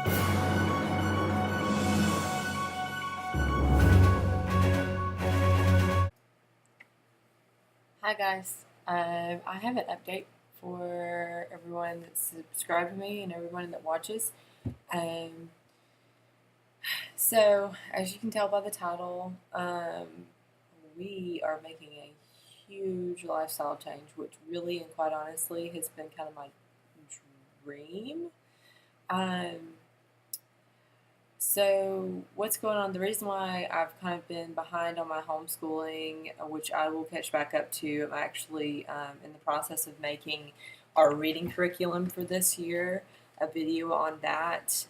Hi guys, I have an update for everyone that's subscribed to me and everyone that watches. Um, so, as you can tell by the title, we are making a huge lifestyle change, which really and quite honestly has been kind of my dream. Um, So, what's going on? The reason why I've kind of been behind on my homeschooling, which I will catch back up to, I'm actually in the process of making our reading curriculum for this year, a video on that,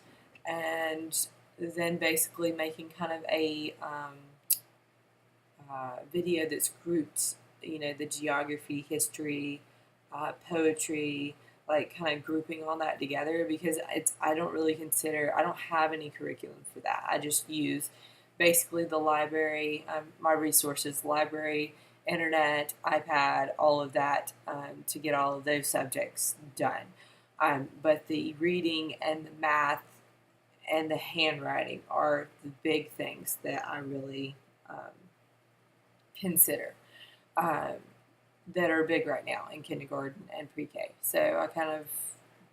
and then basically making kind of a video that's grouped, the geography, history, poetry, like kind of grouping all that together because I don't really consider, I don't have any curriculum for that. I just use basically the library, my resources, library, internet, iPad, all of that to get all of those subjects done. But the reading and the math and the handwriting are the big things that I really consider um, that are big right now in kindergarten and pre-K. So I kind of,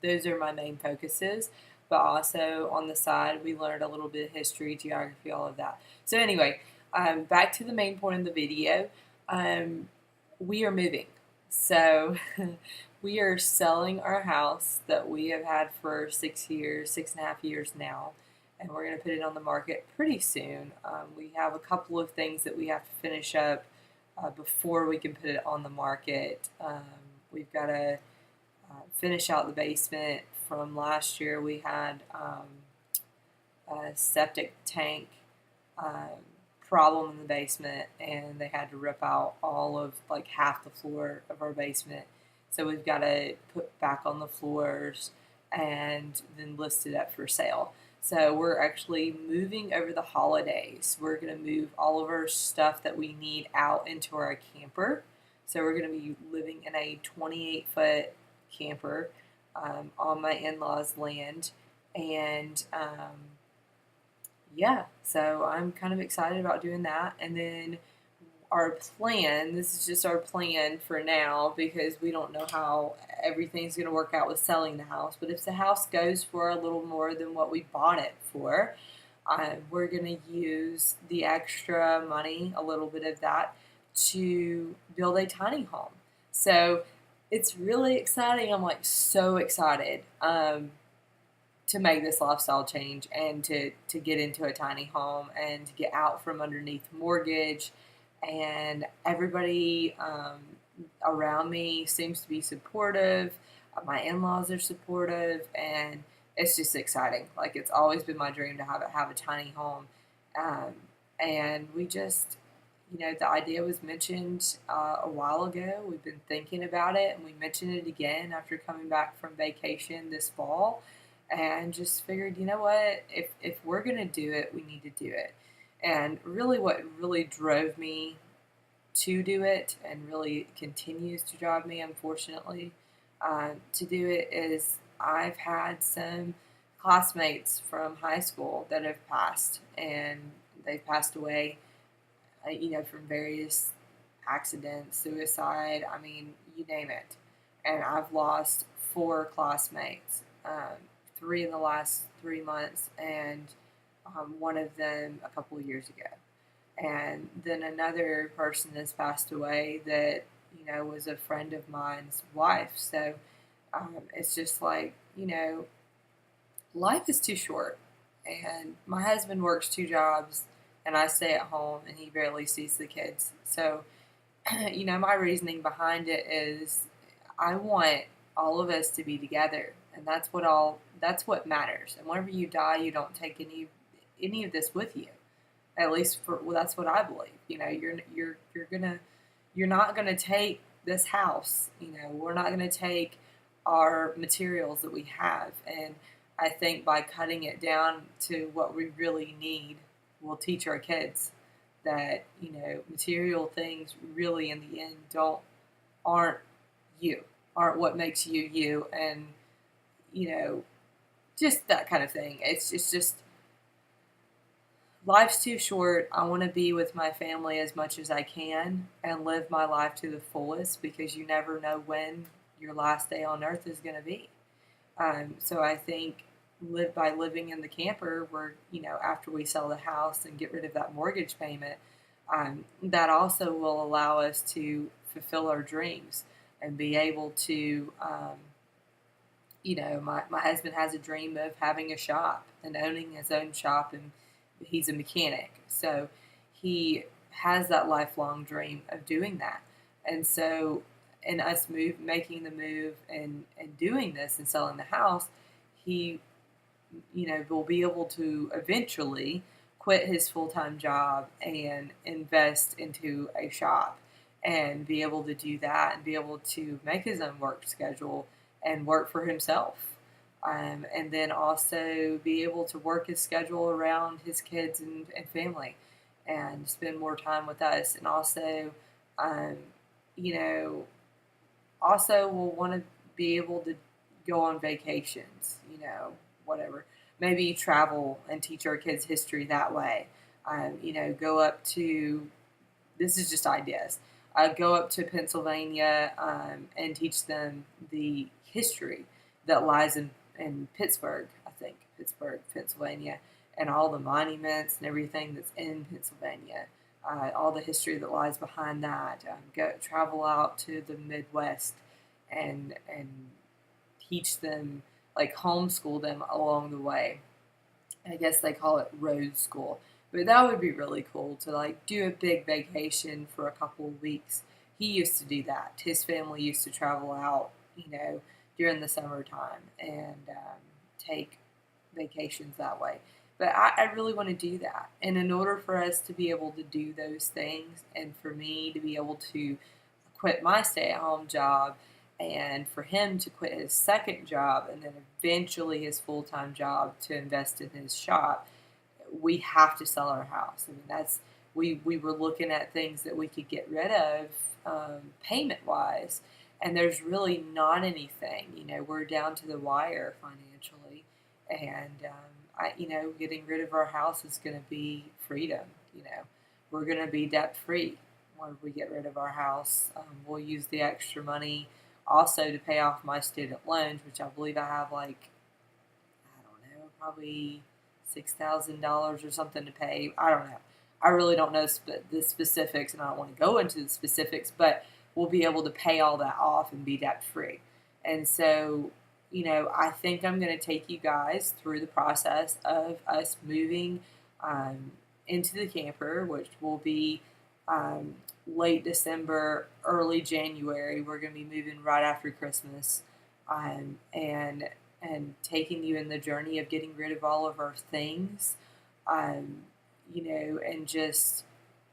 those are my main focuses. But also on the side, we learned a little bit of history, geography, all of that. So anyway, back to the main point of the video. Um, we are moving. So we are selling our house that we have had for 6 years, 6.5 years now, and we're going to put it on the market pretty soon. We have a couple of things that we have to finish up before we can put it on the market. We've got to finish out the basement. From last year, we had a septic tank um, problem in the basement, and they had to rip out all of like half the floor of our basement. So we've got to put back on the floors and then list it up for sale. So we're actually moving over the holidays. We're going to move all of our stuff that we need out into our camper. So we're going to be living in a 28-foot camper on my in-laws' land. And yeah, so I'm kind of excited about doing that. And then our plan, this is just our plan for now because we don't know how everything's going to work out with selling the house. But if the house goes for a little more than what we bought it for, we're going to use the extra money, a little bit of that, to build a tiny home. So it's really exciting. I'm like so excited to make this lifestyle change and to get into a tiny home and to get out from underneath mortgage. And everybody around me seems to be supportive. My in-laws are supportive, and it's just exciting. Like it's always been my dream to have a tiny home, um, and we just, the idea was mentioned a while ago. We've been thinking about it, and we mentioned it again after coming back from vacation this fall, and just figured, you know what, if we're gonna do it, we need to do it. And really, what really drove me to do it, and really continues to drive me, unfortunately, to do it, is I've had some classmates from high school that have passed, and they've passed away, from various accidents, suicide, I mean, you name it. And I've lost 4 classmates, 3 in the last 3 months, and one of them a couple of years ago. And then another person has passed away that, was a friend of mine's wife. So it's just like, life is too short. And my husband works 2 jobs, and I stay at home, and he barely sees the kids. So, my reasoning behind it is I want all of us to be together, and that's what matters. And whenever you die, you don't take any of this with you. At least that's what I believe. You're not gonna take this house. We're not gonna take our materials that we have, and I think by cutting it down to what we really need, we'll teach our kids that material things really in the end aren't you, aren't what makes you you, and you know just that kind of thing. It's just life's too short. I want to be with my family as much as I can and live my life to the fullest because you never know when your last day on earth is going to be. So I think live by living in the camper, where after we sell the house and get rid of that mortgage payment, that also will allow us to fulfill our dreams and be able to. My husband has a dream of having a shop and owning his own shop, and he's a mechanic. So he has that lifelong dream of doing that. And so, in us making the move and doing this and selling the house, he, will be able to eventually quit his full time job and invest into a shop and be able to do that and be able to make his own work schedule and work for himself. And then also be able to work his schedule around his kids and family and spend more time with us. And also, um, you know, also will want to be able to go on vacations, whatever. Maybe travel and teach our kids history that way. Go up to, this is just ideas, go up to Pennsylvania and teach them the history that lies in Pittsburgh, I think, Pittsburgh, Pennsylvania, and all the monuments and everything that's in Pennsylvania, all the history that lies behind that. Travel out to the Midwest and teach them, like homeschool them along the way. I guess they call it road school. But that would be really cool to like do a big vacation for a couple of weeks. He used to do that. His family used to travel out, during the summertime and take vacations that way. But I really want to do that. And in order for us to be able to do those things and for me to be able to quit my stay at home job and for him to quit his second job and then eventually his full time job to invest in his shop, we have to sell our house. I mean, we were looking at things that we could get rid of payment wise, and there's really not anything. We're down to the wire financially, and getting rid of our house is going to be freedom. We're going to be debt free when we get rid of our house. We'll use the extra money also to pay off my student loans, which I believe I have I don't know, probably $6,000 or something to pay. I don't know. I really don't know the specifics, and I don't want to go into the specifics, but we'll be able to pay all that off and be debt free. And so, I think I'm going to take you guys through the process of us moving into the camper, which will be late December, early January. We're going to be moving right after Christmas, and taking you in the journey of getting rid of all of our things, and just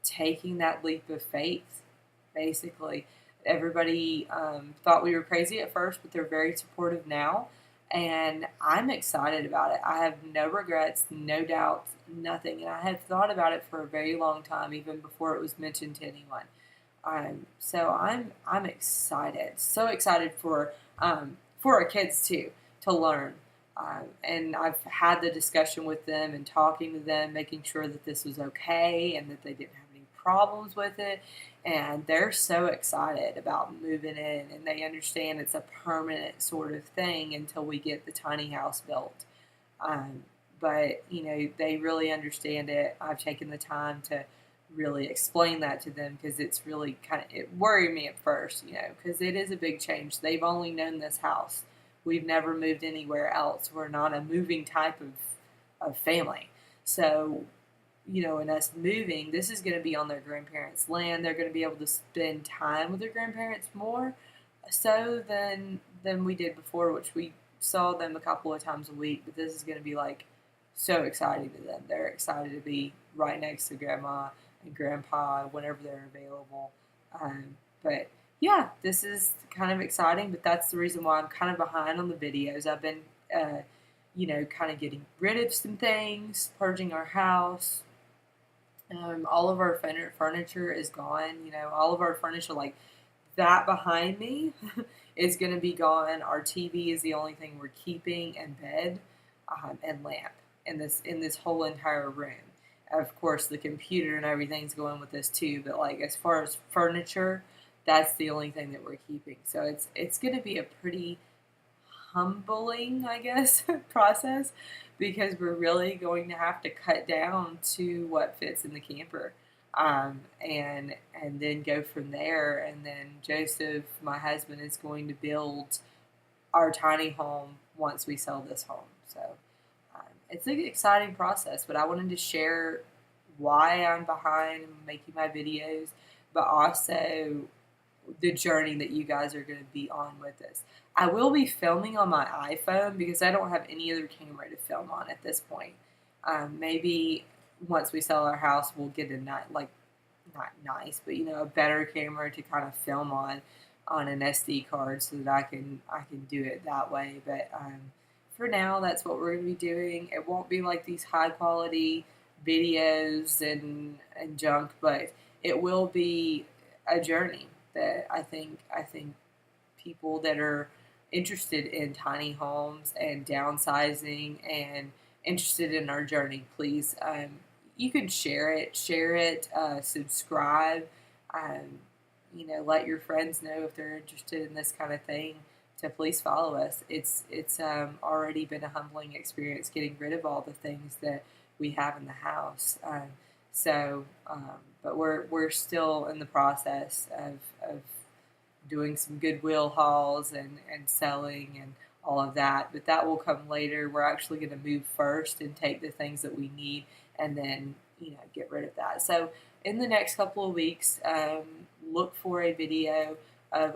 taking that leap of faith, basically. Everybody thought we were crazy at first, but they're very supportive now, and I'm excited about it. I have no regrets, no doubts, nothing, and I had thought about it for a very long time, even before it was mentioned to anyone. So I'm excited, so excited for our kids too, to learn. And I've had the discussion with them and talking to them, making sure that this was okay and that they didn't have any problems with it. And they're so excited about moving in, and they understand it's a permanent sort of thing until we get the tiny house built. But they really understand it. I've taken the time to really explain that to them because it's really it worried me at first, because it is a big change. They've only known this house. We've never moved anywhere else. We're not a moving type of family. So, in us moving, this is going to be on their grandparents' land. They're going to be able to spend time with their grandparents more so than we did before, which we saw them a couple of times a week. But this is going to be so exciting to them. They're excited to be right next to grandma and grandpa whenever they're available. But yeah, this is kind of exciting, but that's the reason why I'm kind of behind on the videos. I've been, kind of getting rid of some things, purging our house. All of our furniture is gone. All of our furniture, like that behind me, is going to be gone. Our TV is the only thing we're keeping, and bed. and lamp in this whole entire room. Of course, the computer and everything's going with this too, but like as far as furniture, that's the only thing that we're keeping. So it's going to be a pretty humbling, I guess, process because we're really going to have to cut down to what fits in the camper. And then go from there. And then Joseph, my husband, is going to build our tiny home once we sell this home. So it's an exciting process, but I wanted to share why I'm behind making my videos, but also the journey that you guys are going to be on with this. I will be filming on my iPhone because I don't have any other camera to film on at this point. Maybe once we sell our house, we'll get a not nice, but a better camera to kind of film on an SD card so that I can do it that way. But for now, that's what we're going to be doing. It won't be like these high quality videos and junk, but it will be a journey that I think people that are interested in tiny homes and downsizing and interested in our journey, please, you can share it, subscribe, let your friends know if they're interested in this kind of thing to please follow us. It's already been a humbling experience getting rid of all the things that we have in the house. But we're still in the process of doing some Goodwill hauls and selling and all of that. But that will come later. We're actually going to move first and take the things that we need and then get rid of that. So in the next couple of weeks, look for a video of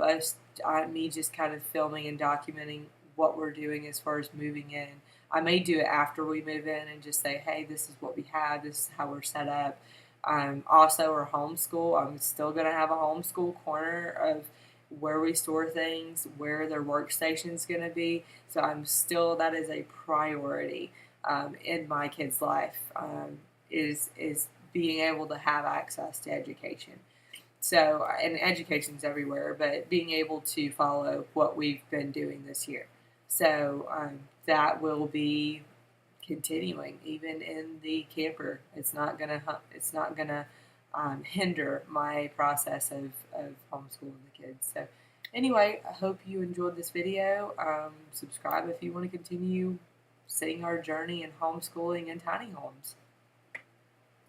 me just kind of filming and documenting what we're doing as far as moving in. I may do it after we move in and just say, hey, this is what we have, this is how we're set up. Also, our homeschool, I'm still going to have a homeschool corner of where we store things, where their workstation's going to be. So that is a priority in my kid's life, is being able to have access to education. So, and education's everywhere, but being able to follow what we've been doing this year. So that will be continuing even in the camper. It's not gonna hinder my process of homeschooling the kids. So anyway, I hope you enjoyed this video. Subscribe if you want to continue seeing our journey in homeschooling and tiny homes.